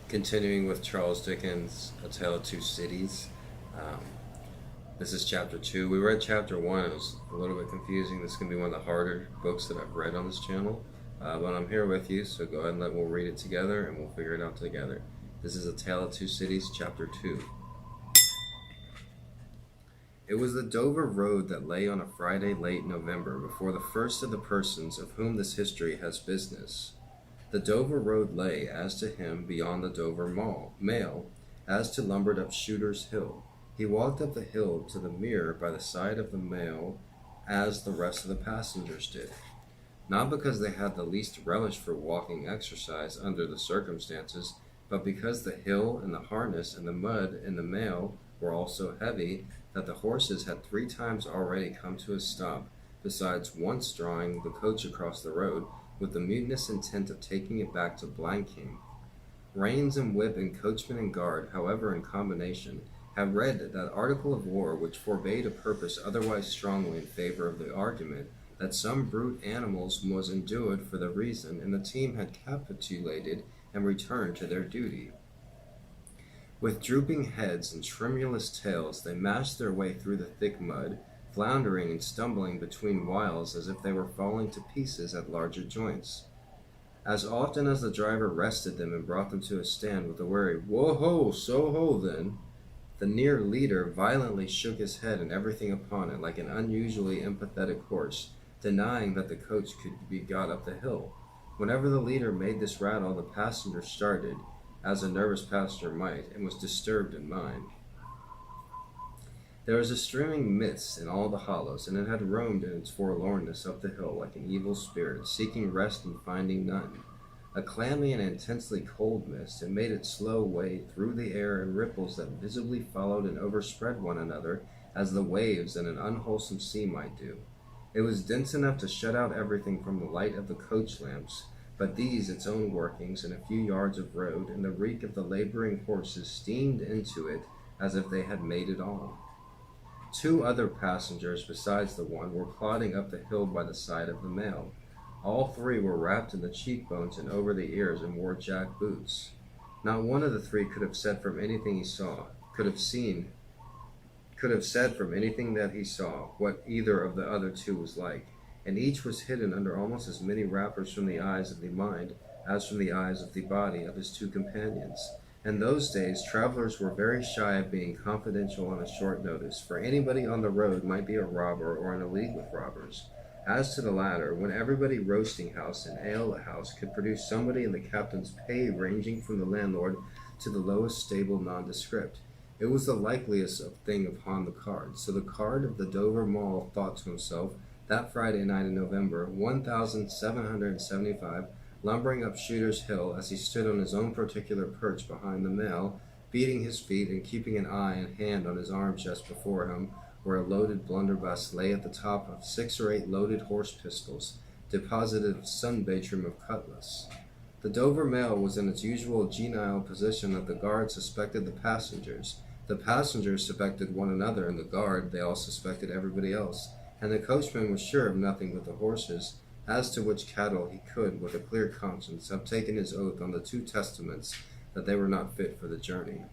Continuing with Charles Dickens' A Tale of Two Cities. Um, this is chapter 2. We read chapter 1. It was a little bit confusing. This is going to be one of the harder books that I've read on this channel. But I'm here with you, so go ahead and we'll read it together and we'll figure it out together. This is A Tale of Two Cities, chapter 2. It was the Dover Road that lay on a Friday late November before the first of the persons of whom this history has business. The Dover Road lay, as to him, beyond the Dover Mail, as to lumbered up Shooter's Hill. He walked up the hill to the Mere by the side of the mail, as the rest of the passengers did. Not because they had the least relish for walking exercise under the circumstances, but because the hill and the harness and the mud in the mail were all so heavy that the horses had 3 times already come to a stop, besides once drawing the coach across the road, with the mutinous intent of taking it back to Blanking. Reins and whip and coachman and guard, however in combination, had read that article of war which forbade a purpose otherwise strongly in favor of the argument that some brute animals was endured for the reason, and the team had capitulated and returned to their duty. With drooping heads and tremulous tails, they mashed their way through the thick mud, floundering and stumbling between whiles as if they were falling to pieces at larger joints. As often as the driver rested them and brought them to a stand with a wary "Whoa-ho, so-ho then," the near leader violently shook his head and everything upon it like an unusually empathetic horse, denying that the coach could be got up the hill. Whenever the leader made this rattle, the passenger started, as a nervous passenger might, and was disturbed in mind. There was a streaming mist in all the hollows, and it had roamed in its forlornness up the hill like an evil spirit, seeking rest and finding none. A clammy and intensely cold mist, it made its slow way through the air in ripples that visibly followed and overspread one another as the waves in an unwholesome sea might do. It was dense enough to shut out everything from the light of the coach lamps, but these, its own workings, and a few yards of road, and the reek of the laboring horses steamed into it as if they had made it all. 2 other passengers besides the one were plodding up the hill by the side of the mail. All 3 were wrapped in the cheekbones and over the ears and wore jack boots. Not one of the 3 could have said from anything he saw, could have said from anything that he saw, what either of the other 2 was like, and each was hidden under almost as many wrappers from the eyes of the mind as from the eyes of the body of his 2 companions. In those days, travelers were very shy of being confidential on a short notice, for anybody on the road might be a robber or in a league with robbers. As to the latter, when everybody roasting house and ale house could produce somebody in the captain's pay ranging from the landlord to the lowest stable nondescript, it was the likeliest thing upon the card. So the card of the Dover Mall thought to himself, that Friday night in November, 1775, lumbering up Shooter's Hill as he stood on his own particular perch behind the mail, beating his feet and keeping an eye and hand on his arm chest before him, where a loaded blunderbuss lay at the top of 6 or 8 loaded horse pistols, deposited of sun-batrum of cutlass. The Dover Mail was in its usual genial position that the guard suspected the passengers suspected one another, and the guard, they all suspected everybody else, and the coachman was sure of nothing but the horses, as to which cattle he could, with a clear conscience, have taken his oath on the 2 testaments that they were not fit for the journey.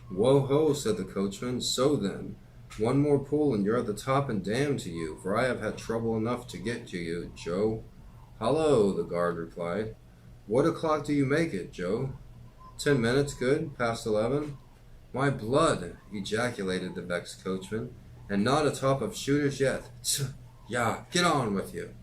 "Whoa-ho," said the coachman, "so then, 1 more pull and you're at the top, and damn to you, for I have had trouble enough to get to you, Joe." "Hallo," the guard replied. "What o'clock do you make it, Joe?" 10 minutes, good, past 11. "My blood," ejaculated the vexed coachman, "and not atop of Shooters yet. Tch, yah, get on with you."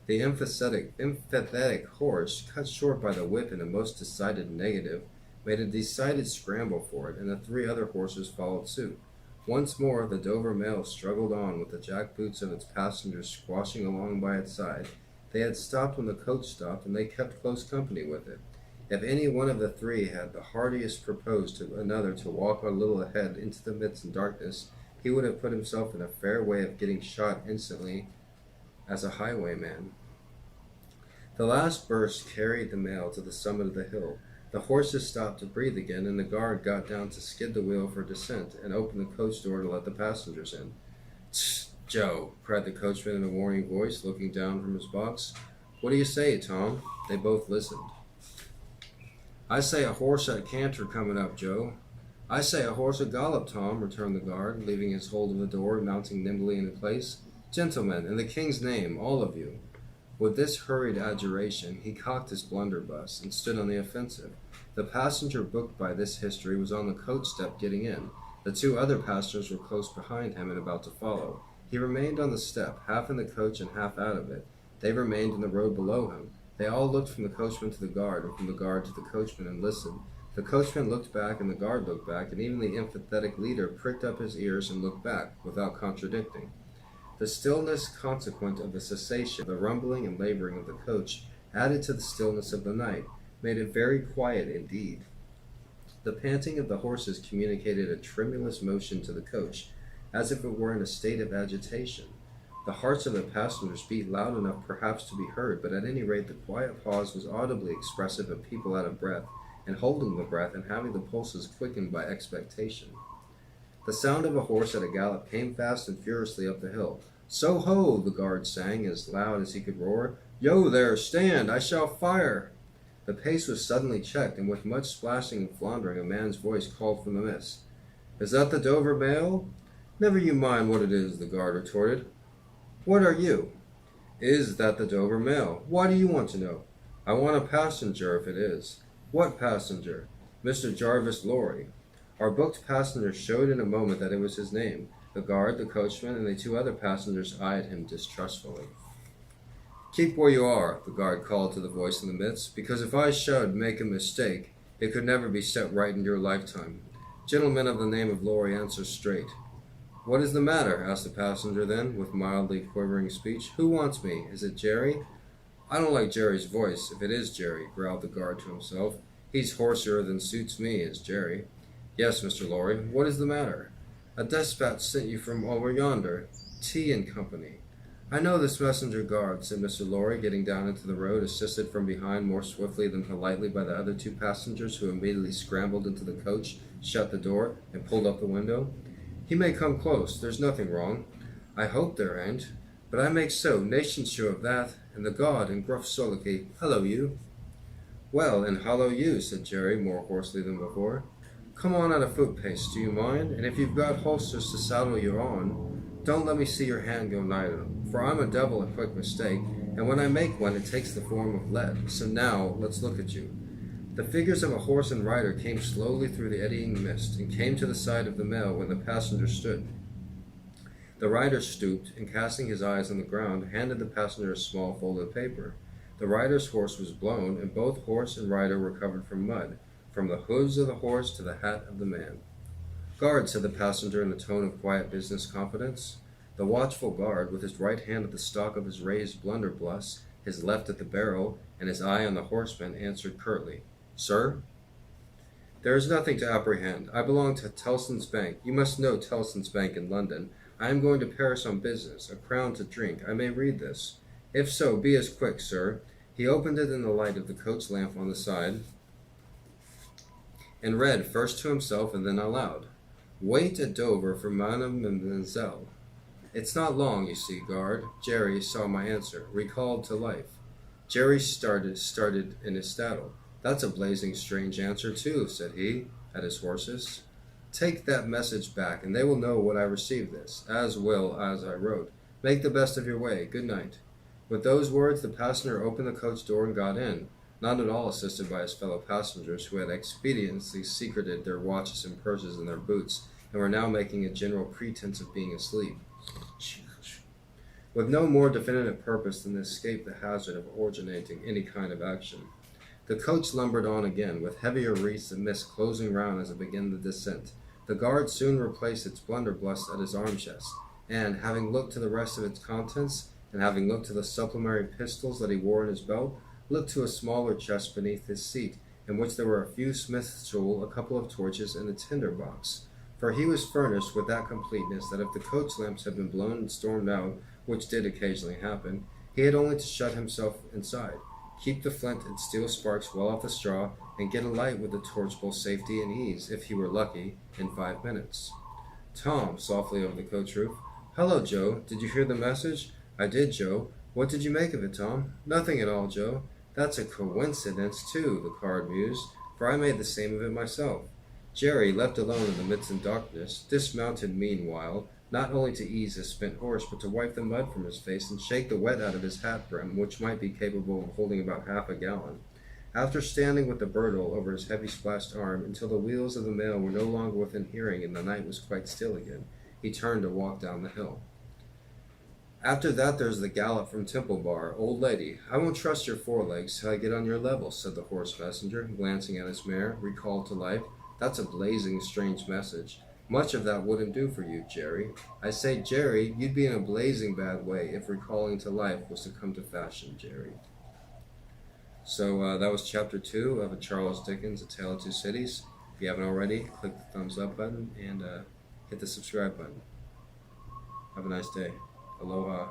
The emphatic horse, cut short by the whip in a most decided negative, made a decided scramble for it, and the 3 other horses followed suit. Once more the Dover Mail struggled on, with the jack-boots of its passengers squashing along by its side. They had stopped when the coach stopped, and they kept close company with it. If any one of the 3 had the hardiest proposed to another to walk a little ahead into the midst and darkness, he would have put himself in a fair way of getting shot instantly as a highwayman. The last burst carried the mail to the summit of the hill. The horses stopped to breathe again, and the guard got down to skid the wheel for descent, and opened the coach door to let the passengers in. "Tch, Joe," cried the coachman in a warning voice, looking down from his box. "What do you say, Tom?" They both listened. I say a horse at canter coming up, Joe. I say a horse at gallop, Tom, returned the guard, leaving his hold of the door and mounting nimbly into place. Gentlemen, in the king's name, all of you. With this hurried adjuration, he cocked his blunderbuss and stood on the offensive. The passenger booked by this history was on the coach step getting in. The two other passengers were close behind him and about to follow. He remained on the step, half in the coach and half out of it. They remained in the road below him. They all looked from the coachman to the guard, and from the guard to the coachman, and listened. The coachman looked back, and the guard looked back, and even the emphatic leader pricked up his ears and looked back, without contradicting. The stillness consequent of the cessation of the rumbling and laboring of the coach, added to the stillness of the night, made it very quiet indeed. The panting of the horses communicated a tremulous motion to the coach, as if it were in a state of agitation. The hearts of the passengers beat loud enough perhaps to be heard, but at any rate the quiet pause was audibly expressive of people out of breath, and holding the breath, and having the pulses quickened by expectation. The sound of a horse at a gallop came fast and furiously up the hill. "So ho!" the guard sang, as loud as he could roar. "Yo there, stand! I shall fire!" The pace was suddenly checked, and with much splashing and floundering a man's voice called from the mist. "Is that the Dover mail?" "Never you mind what it is," the guard retorted. "What are you?" "Is that the Dover mail? Why do you want to know?" "I want a passenger if it is." "What passenger?" "Mr. Jarvis Lorry." Our booked passenger showed in a moment that it was his name. The guard, the coachman, and the two other passengers eyed him distrustfully. "Keep where you are," the guard called to the voice in the midst, "because if I should make a mistake, it could never be set right in your lifetime. Gentleman of the name of Lorry, answer straight." "What is the matter?" asked the passenger then, with mildly quivering speech. "Who wants me? Is it Jerry?" "I don't like Jerry's voice, if it is Jerry," growled the guard to himself. "He's hoarser than suits me, is Jerry." "Yes, Mr. Lorry, what is the matter?" "A despatch sent you from over yonder, T and Company." "I know this messenger guard," said Mr. Lorry, getting down into the road, assisted from behind more swiftly than politely by the other two passengers, who immediately scrambled into the coach, shut the door, and pulled up the window. "He may come close. There's nothing wrong." "I hope there ain't. But I make so, nation sure of that." And the guard, in gruff soliloquy, "Hello, you." "Well, and hello, you," said Jerry, more hoarsely than before. "Come on at a foot pace, do you mind? And if you've got holsters to saddle you on, don't let me see your hand go nigh to them, for I'm a devil at quick mistake, and when I make one it takes the form of lead. So now, let's look at you." The figures of a horse and rider came slowly through the eddying mist, and came to the side of the mail where the passenger stood. The rider stooped, and casting his eyes on the ground, handed the passenger a small folded paper. The rider's horse was blown, and both horse and rider were covered from mud, from the hooves of the horse to the hat of the man. "Guard," said the passenger in a tone of quiet business confidence. The watchful guard, with his right hand at the stock of his raised blunderbuss, his left at the barrel, and his eye on the horseman, answered curtly, "Sir?" "There is nothing to apprehend. I belong to Tellson's Bank. You must know Tellson's Bank in London. I am going to Paris on business. A crown to drink. I may read this." "If so, be as quick, sir." He opened it in the light of the coach lamp on the side, and read first to himself and then aloud. "Wait at Dover for Mademoiselle." "It's not long, you see, guard." Jerry saw my answer, recalled to life. Jerry started in his saddle. "That's a blazing strange answer, too," said he, at his horses. "Take that message back, and they will know what I received this, as well as I wrote. Make the best of your way. Good night." With those words, the passenger opened the coach door and got in, not at all assisted by his fellow passengers, who had expediently secreted their watches and purses in their boots, and were now making a general pretense of being asleep, with no more definite purpose than to escape the hazard of originating any kind of action. The coach lumbered on again, with heavier wreaths of mist closing round as it began the descent. The guard soon replaced its blunderbuss at his arm chest, and, having looked to the rest of its contents, and having looked to the supplementary pistols that he wore in his belt, looked to a smaller chest beneath his seat, in which there were a few smith's tool, a couple of torches, and a tinder box. For he was furnished with that completeness that if the coach lamps had been blown and stormed out, which did occasionally happen, he had only to shut himself inside, keep the flint and steel sparks well off the straw, and get a light with the torch both safety and ease, if he were lucky, in 5 minutes. Tom, softly over the coach roof. "Hello, Joe. Did you hear the message?" "I did, Joe." "What did you make of it, Tom?" "Nothing at all, Joe." "That's a coincidence, too," the guard mused. for I made the same of it myself. Jerry, left alone in the midst of darkness, dismounted meanwhile, not only to ease his spent horse, but to wipe the mud from his face and shake the wet out of his hat brim, which might be capable of holding about half a gallon. After standing with the bridle over his heavy splashed arm until the wheels of the mail were no longer within hearing and the night was quite still again, he turned to walk down the hill. After that there's the gallop from Temple Bar. Old lady, I won't trust your forelegs till I get on your level, said the horse messenger, glancing at his mare, recalled to life. That's a blazing strange message. Much of that wouldn't do for you, Jerry. I say, Jerry, you'd be in a blazing bad way if recalling to life was to come to fashion, Jerry. So that was chapter 2 of Charles Dickens' A Tale of Two Cities. If you haven't already, click the thumbs up button and hit the subscribe button. Have a nice day. Aloha.